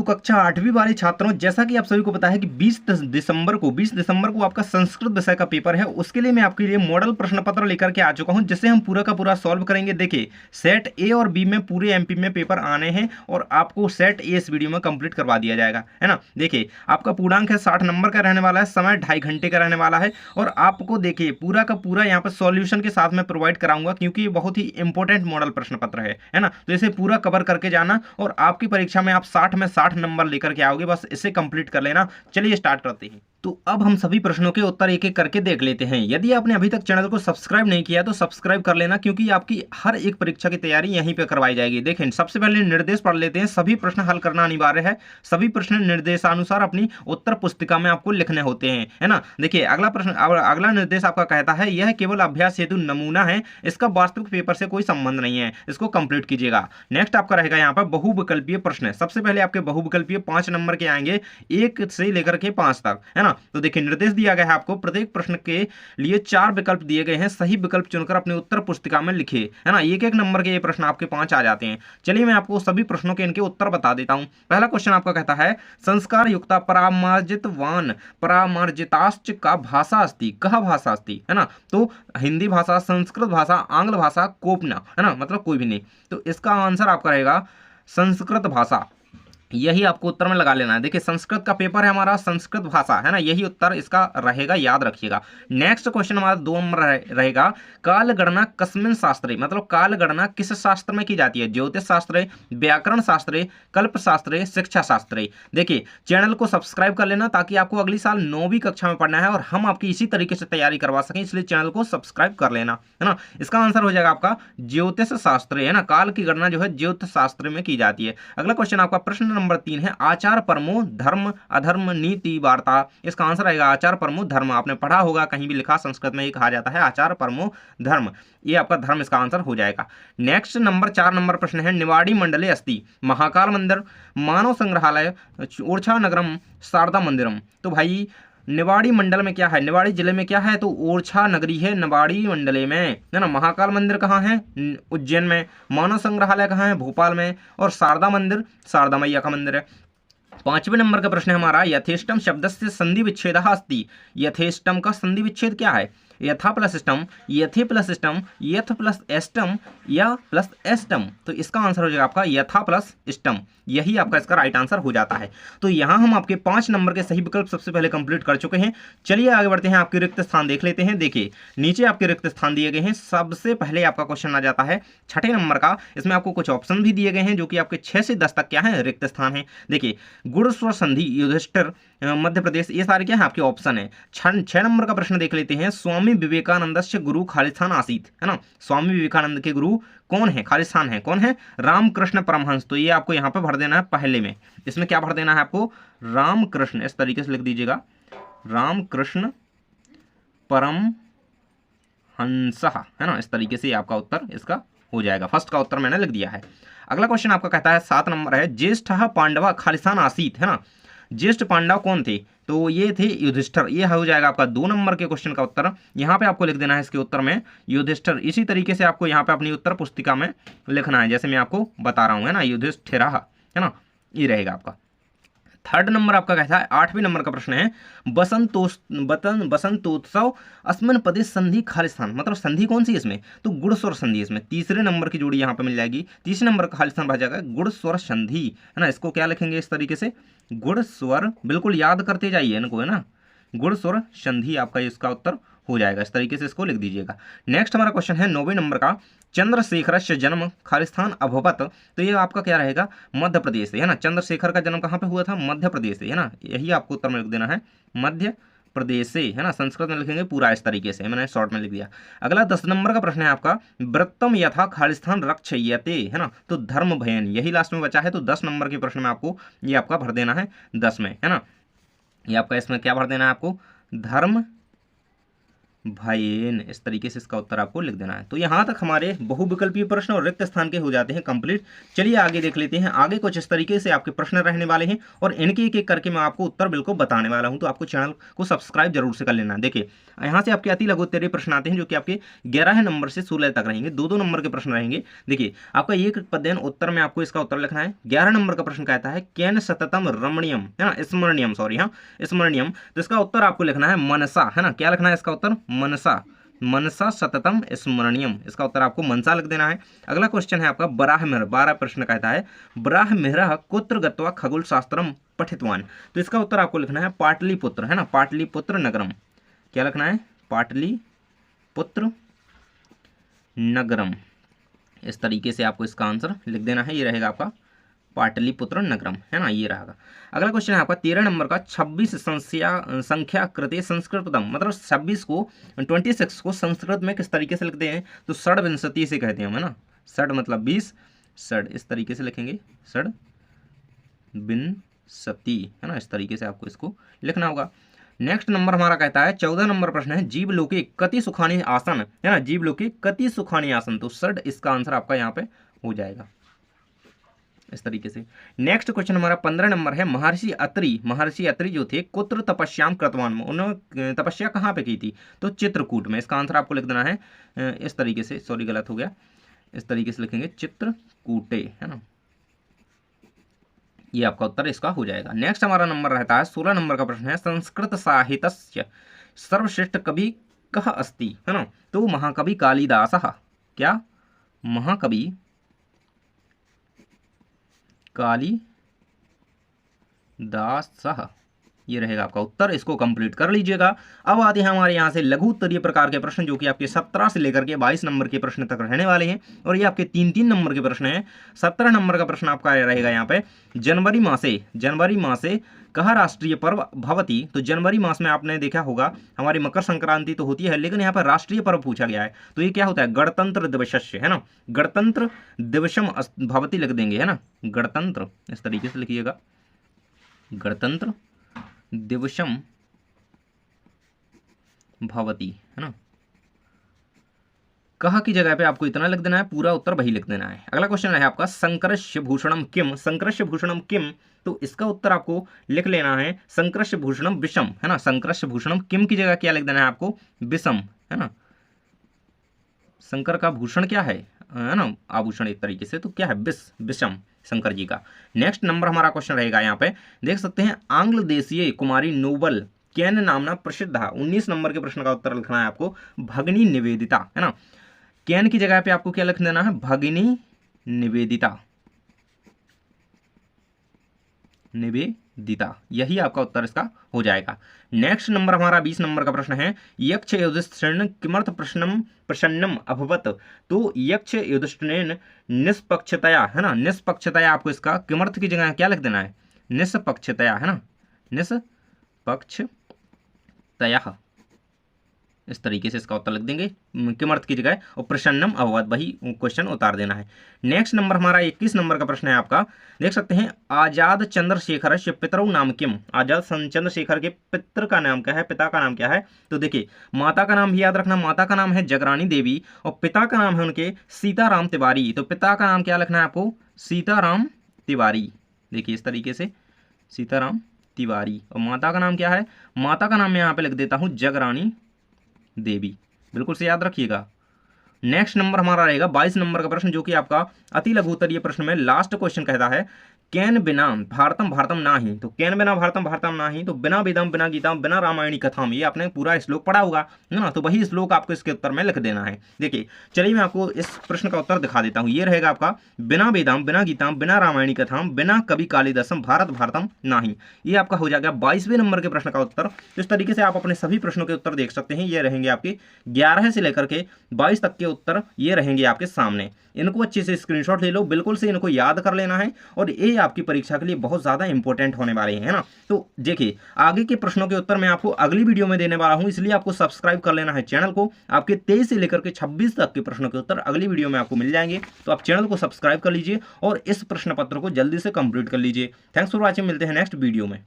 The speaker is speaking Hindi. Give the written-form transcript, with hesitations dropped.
तो कक्षा 8वीं वाले छात्रों, जैसा कि आप सभी को पता है कि 20 दिसंबर को आपका संस्कृत विषय का पेपर है। उसके लिए मैं आपके लिए मॉडल प्रश्न पत्र लेकर के आ चुका हूं, जिसे हम पूरा का पूरा सॉल्व करेंगे। देखिए, सेट ए और बी में पूरे एमपी में पेपर आने हैं और आपको सेट ए इस वीडियो में कंप्लीट करवा दिया जाएगा, है ना। देखिए, आपका पूर्णांक है 60 नंबर का रहने वाला है, समय 2.5 घंटे का रहने वाला है और आपको देखिए पूरा का पूरा यहाँ पर सॉल्यूशन के साथ में प्रोवाइड कराऊंगा, क्योंकि ये बहुत ही इंपॉर्टेंट मॉडल प्रश्न पत्र है ना। तो इसे पूरा कवर करके जाना और आपकी परीक्षा में आप 60 में 60 नंबर लेकर के आओगे। बस इसे कंप्लीट कर लेना। चलिए स्टार्ट करते हैं। तो अब हम सभी प्रश्नों के उत्तर एक एक करके देख लेते हैं। यदि आपने अभी तक चैनल को सब्सक्राइब नहीं किया तो सब्सक्राइब कर लेना, क्योंकि आपकी हर एक परीक्षा की तैयारी यहीं पे करवाई जाएगी। देखें, सबसे पहले निर्देश पढ़ लेते हैं। सभी प्रश्न हल करना अनिवार्य है। सभी प्रश्न निर्देशानुसार अपनी उत्तर पुस्तिका में आपको लिखने होते हैं, है ना। देखिए, अगला प्रश्न, अगला निर्देश आपका कहता है यह केवल अभ्यास हेतु नमूना है, इसका वास्तविक पेपर से कोई संबंध नहीं है, इसको कंप्लीट कीजिएगा। नेक्स्ट आपका रहेगा यहाँ पर बहुविकल्पीय प्रश्न। सबसे पहले आपके बहुविकल्पीय 5 नंबर के आएंगे, 1 से लेकर के 5 तक, है ना। तो देखिए, निर्देश दिया गया है आपको, प्रत्येक प्रश्न के लिए 4 विकल्प दिए गए हैं। सही विकल्प चुनकर अपनी उत्तर पुस्तिका में लिखिए, है ना। एक एक नंबर के ये प्रश्न आपके 5 आ जाते हैं। चलिए मैं आपको सभी प्रश्नों के इनके उत्तर बता देता हूं। पहला क्वेश्चन आपका कहता है संस्कार युक्ता परामार्जितवान परामार्जिताश्च का भाषा अस्ति, कहा भाषा अस्ति, है ना। तो हिंदी भाषा, संस्कृत भाषा, आंग्ल भाषा, कोपना, है ना, मतलब कोई भी नहीं। तो इसका आंसर आपका रहेगा संस्कृत भाषा। यही आपको उत्तर में लगा लेना है। देखिए, संस्कृत का पेपर है हमारा, संस्कृत भाषा, है ना, यही उत्तर इसका रहेगा, याद रखिएगा। नेक्स्ट क्वेश्चन हमारा 2 नंबर रहेगा काल गणना कस्मिन शास्त्रे, मतलब काल गणना किस शास्त्र में की जाती है। ज्योतिष शास्त्र, व्याकरण शास्त्र, कल्प शास्त्र, शिक्षा शास्त्र। देखिए, चैनल को सब्सक्राइब कर लेना ताकि आपको अगली साल 9वीं कक्षा में पढ़ना है और हम आपकी इसी तरीके से तैयारी करवा सकें, इसलिए चैनल को सब्सक्राइब कर लेना, है ना। इसका आंसर हो जाएगा आपका ज्योतिष शास्त्र, है ना। काल की गणना जो है ज्योतिष शास्त्र में की जाती है। अगला क्वेश्चन आपका प्रश्न नंबर 3 है आचार परमो धर्म अधर्म नीति वार्ता। इसका आंसर आएगा आचार परमो धर्म। आपने पढ़ा होगा, कहीं भी लिखा, संस्कृत में ये कहा जाता है आचार परमो धर्म। ये आपका धर्म इसका आंसर हो जाएगा। नेक्स्ट नंबर 4 नंबर प्रश्न है निवाड़ी मंडले अस्ति महाकाल मंदिर, मानव संग्रहालय, ओरछा नगरम, शारदा मंदिरम। तो भाई, निवाड़ी मंडल में क्या है, निवाड़ी जिले में क्या है, तो ओरछा नगरी है निवाड़ी मंडले में, है ना। महाकाल मंदिर कहाँ है, उज्जैन में। मानव संग्रहालय कहाँ है, भोपाल में। और शारदा मंदिर शारदा मैया का मंदिर है। 5वें नंबर का प्रश्न है हमारा यथेष्टम शब्द से संधि विच्छेद अस्ति। यथेष्टम का संधि विच्छेद क्या है, यथा प्लस स्टम, यथे प्लस स्टम, यथ प्लस एस्टम या प्लस एस्टम। तो इसका आंसर हो जाएगा आपका यथा प्लस स्टम। यही आपका इसका राइट आंसर हो जाता है। तो यहां हम आपके 5 नंबर के सही विकल्प सबसे पहले कंप्लीट कर चुके हैं। चलिए आगे बढ़ते हैं, आपके रिक्त स्थान देख लेते हैं। देखिए, नीचे आपके रिक्त स्थान दिए गए हैं। सबसे पहले आपका क्वेश्चन आ जाता है 6ठे नंबर का। इसमें आपको कुछ ऑप्शन भी दिए गए हैं, जो कि आपके 6 से 10 तक क्या है, रिक्त स्थान है। देखिए, गुण स्वर संधि युधिष्ठिर मध्य प्रदेश, ये सारे क्या है आपके ऑप्शन है। 6 नंबर का प्रश्न देख लेते हैं स्वामी विवेकानंद से गुरु खालिस्तान आसीत, है ना। स्वामी विवेकानंद के गुरु कौन है, खालिस्तान है, कौन है, रामकृष्ण परमहंस। तो ये आपको यहाँ पे भर देना है पहले में। इसमें क्या भर देना है आपको, रामकृष्ण, इस तरीके से लिख दीजिएगा, रामकृष्ण परमहंस, है ना। इस तरीके से आपका उत्तर इसका हो जाएगा। फर्स्ट का उत्तर मैंने लिख दिया है। अगला क्वेश्चन आपका कहता है 7 नंबर है ज्येष्ठ पांडवा खालिस्तान आसीत, है ना। ज्येष्ठ पांडव कौन थे, तो ये थे युधिष्ठिर। ये हो जाएगा आपका 2 नंबर के क्वेश्चन का उत्तर। यहाँ पे आपको लिख देना है इसके उत्तर में युधिष्ठिर। इसी तरीके से आपको यहाँ पे अपनी उत्तर पुस्तिका में लिखना है, जैसे मैं आपको बता रहा हूँ, है ना, युधिष्ठिर, है ना, ये रहेगा आपका। 3rd नंबर आपका कहता है 8वें नंबर का प्रश्न है बसंतोत्सव अस्मिन पदे संधि खालिस्तान, मतलब संधि कौन सी इसमें, तो गुण स्वर संधि। इसमें 3रे नंबर की जोड़ी यहाँ पे मिल जाएगी। 3 नंबर का खालिस्तान भर जाएगा गुण स्वर संधि, है ना। इसको क्या लिखेंगे, इस तरीके से गुण स्वर, बिल्कुल याद करते जाइए इनको, है ना, गुण स्वर संधि आपका इसका उत्तर हो जाएगा। इस तरीके से इसको लिख दीजिएगा। नेक्स्ट हमारा क्वेश्चन है 9वें नंबर का चंद्रशेखर से जन्म खालिस्तान अभवत। तो ये आपका क्या रहेगा, मध्य प्रदेश से, है ना। चंद्रशेखर का जन्म कहाँ पे हुआ था, मध्य प्रदेश से, है ना। यही आपको उत्तर में लिख देना है मध्य प्रदेश से, है ना। संस्कृत में लिखेंगे पूरा इस तरीके से, मैंने शॉर्ट में लिख दिया। अगला 10 नंबर का प्रश्न है आपका व्रतम यथा खालिस्तान रक्षयते, है ना। तो धर्म भयन, यही लास्ट में बचा है। तो 10 नंबर के प्रश्न में आपको ये आपका भर देना है 10 में, है ना। ये आपका इसमें क्या भर देना है आपको, धर्म भायेन, इस तरीके से इसका उत्तर आपको लिख देना है। तो यहाँ तक हमारे बहुविकल्पीय प्रश्न और रिक्त स्थान के हो जाते हैं कंप्लीट। चलिए आगे देख लेते हैं। आगे कुछ इस तरीके से आपके प्रश्न रहने वाले हैं और इनके एक एक करके मैं आपको उत्तर बिल्कुल बताने वाला हूँ, तो आपको चैनल को सब्सक्राइब जरूर से कर लेना। देखिए यहाँ से आपके अति लघु उत्तरीय प्रश्न आते हैं जो कि आपके 11 नंबर से 16 तक रहेंगे, 2-2 नंबर के प्रश्न रहेंगे। देखिए आपका एक पद्यन उत्तर में आपको इसका उत्तर लिखना है। 11 नंबर का प्रश्न कहता है केन सततम रमणीयम, है ना, स्मरणीयम, सॉरी, हाँ स्मरणीयम। तो इसका उत्तर आपको लिखना है मनसा, है ना, क्या लिखना है इसका उत्तर, मनसा, मनसा सततम स्मरणीयम, इसका उत्तर आपको मनसा लिख देना है। अगला क्वेश्चन है आपका बराहमिहिर, 12 प्रश्न कहता है बराहमिहिरः कुत्र गत्वा खगोल शास्त्रम पठितवान। तो इसका उत्तर आपको लिखना है पाटलिपुत्र, है ना, पाटलिपुत्र नगरम, क्या लिखना है, पाटलिपुत्र नगरम, इस तरीके से आपको इसका आंसर लिख देना है। ये रहेगा आपका पाटलिपुत्र नगरम, है ना, ये रहेगा। अगला क्वेश्चन है आपका 13 नंबर का 26 संख्या कृते संस्कृतम, मतलब 26 को 26 को संस्कृत में किस तरीके से लिखते हैं, तो षड्विंशति से कहते हैं हम, है ना, षड मतलब 20, षड इस तरीके से लिखेंगे, षड्विंशति, है ना, इस तरीके से आपको इसको लिखना होगा। नेक्स्ट नंबर हमारा कहता है 14 नंबर प्रश्न है जीवलोके कति सुखानी आसन, है ना, जीवलोके कति सुखानी आसन, तो षड इसका आंसर आपका यहाँ पे हो जाएगा इस तरीके से। नेक्स्ट क्वेश्चन हमारा 15 नंबर है महर्षि अत्रि जो थे कुत्र तपस्याम कृतवान, उन्होंने तपस्या कहाँ पे की थी, तो चित्रकूट में, इसका आंसर आपको लिख देना है इस तरीके से, सॉरी गलत हो गया, इस तरीके से लिखेंगे चित्रकूटे, है ना, ये आपका उत्तर इसका हो जाएगा। नेक्स्ट हमारा नंबर रहता है 16 नंबर का प्रश्न है संस्कृत साहित्यस्य सर्वश्रेष्ठ कवि कः अस्ति, है ना, तो महाकवि कालिदासः, क्या, महाकवि कालिदासः, ये रहेगा आपका उत्तर, इसको कंप्लीट कर लीजिएगा। अब आते हैं हमारे यहाँ से लघु उत्तरीय प्रकार के प्रश्न जो कि आपके 17 से लेकर के 22 नंबर के प्रश्न तक रहने वाले हैं और ये आपके 3-3 नंबर के प्रश्न हैं। 17 नंबर का प्रश्न आपका रहेगा यहाँ पे जनवरी मासे कहा राष्ट्रीय पर्व भवती, तो जनवरी मास में आपने देखा होगा हमारी मकर संक्रांति तो होती है, लेकिन यहाँ पर राष्ट्रीय पर्व पूछा गया है, तो ये क्या होता है, गणतंत्र दिवसस्य, है ना, गणतंत्र दिवसम भवती लिख देंगे, है ना, गणतंत्र इस तरीके से लिखिएगा, गणतंत्र दिवसम भवती, है ना, कहा की जगह पे आपको इतना लिख देना है, पूरा उत्तर वही लिख देना है। अगला क्वेश्चन है आपका संकर्ष्य भूषणम किम, संकर्ष्य भूषणम किम, तो इसका उत्तर आपको लिख लेना है संकर्ष्य भूषणम विषम, है ना, संकर्ष्य भूषणम किम की जगह क्या लिख देना है आपको, विषम, है ना, शंकर का भूषण क्या है ना, आभूषण एक तरीके से, तो क्या है, विषम, शंकर जी का। नेक्स्ट नंबर हमारा क्वेश्चन रहेगा यहाँ पे, देख सकते हैं आंग्ल देशीय कुमारी नोबल केन नामना प्रसिद्ध, 19 नंबर के प्रश्न का उत्तर लिखना है आपको भगिनी निवेदिता, है ना, केन की जगह पे आपको क्या लिख देना है, भगिनी निवेदिता, निवेदिता, यही आपका उत्तर इसका हो जाएगा। नेक्स्ट नंबर हमारा 20 नंबर का प्रश्न है यक्ष युधिष्ठिरेण किमर्थ प्रसन्नम अभवत, तो यक्ष युधिष्ठिरेण निष्पक्षतया, है ना, निष्पक्षतया आपको इसका किमर्थ की जगह क्या लिख देना है, निष्पक्षतया, है ना, निष्पक्षतया, इस तरीके से इसका उत्तर लिख देंगे किमर्थ की जगह, और प्रसन्नम अभवत वही क्वेश्चन उतार देना है। नेक्स्ट नंबर हमारा 21 नंबर का प्रश्न है आपका, देख सकते हैं आजाद चंद्रशेखर से पितरौ नाम किम, आजाद चंद्रशेखर के पितर का नाम क्या है, पिता का नाम क्या है, तो देखिए माता का नाम भी याद रखना, माता का नाम है जगरानी देवी और पिता का नाम है उनके सीताराम तिवारी, तो पिता का नाम क्या लिखना है आपको, सीताराम तिवारी, देखिए इस तरीके से सीताराम तिवारी, और माता का नाम क्या है, माता का नाम मैं यहाँ पे लिख देता हूँ जगरानी देवी, बिल्कुल से याद रखिएगा। नेक्स्ट नंबर हमारा रहेगा 22 नंबर का प्रश्न जो कि आपका अति लघु उत्तरीय प्रश्न में लास्ट क्वेश्चन कहता है केन बिना भारतम भारतम नाही, तो केन बिना भारतम भारतम नाही, तो बिना वेदम बिना गीता बिना रामायणी कथाम, ये आपने पूरा श्लोक पढ़ा होगा, है ना, तो वही श्लोक आपको इसके उत्तर में लिख देना है। देखिए चलिए मैं आपको इस प्रश्न का उत्तर दिखा देता हूँ, ये रहेगा आपका बिना वेदाम बिना गीताम बिना रामायणी कथाम बिना कवि कालिदासम भारत भारतम नाही, ये आपका हो जाएगा 22वें नंबर के प्रश्न का उत्तर। तो इस तरीके से आप अपने सभी प्रश्नों के उत्तर देख सकते हैं, ये रहेंगे आपके 11 से लेकर के 22 तक के उत्तर ये रहेंगे आपके सामने। इनको अच्छे से स्क्रीनशॉट ले लो, बिल्कुल से इनको याद कर लेना है और ये आपकी परीक्षा के लिए बहुत ज़्यादा इंपॉर्टेंट होने वाले हैं, है ना। तो देखिए आगे के प्रश्नों के उत्तर मैं आपको अगली वीडियो में देने वाला हूं, इसलिए आपको सब्सक्राइब कर लेना है चैनल को। आपके 23 से लेकर के 26 तक के प्रश्नों के उत्तर अगली वीडियो में आपको मिल जाएंगे, तो आप चैनल को सब्सक्राइब कर लीजिए और इस प्रश्न पत्र को जल्दी से कंप्लीट कर लीजिए। थैंक्स फॉर वॉचिंग, मिलते हैं नेक्स्ट वीडियो में।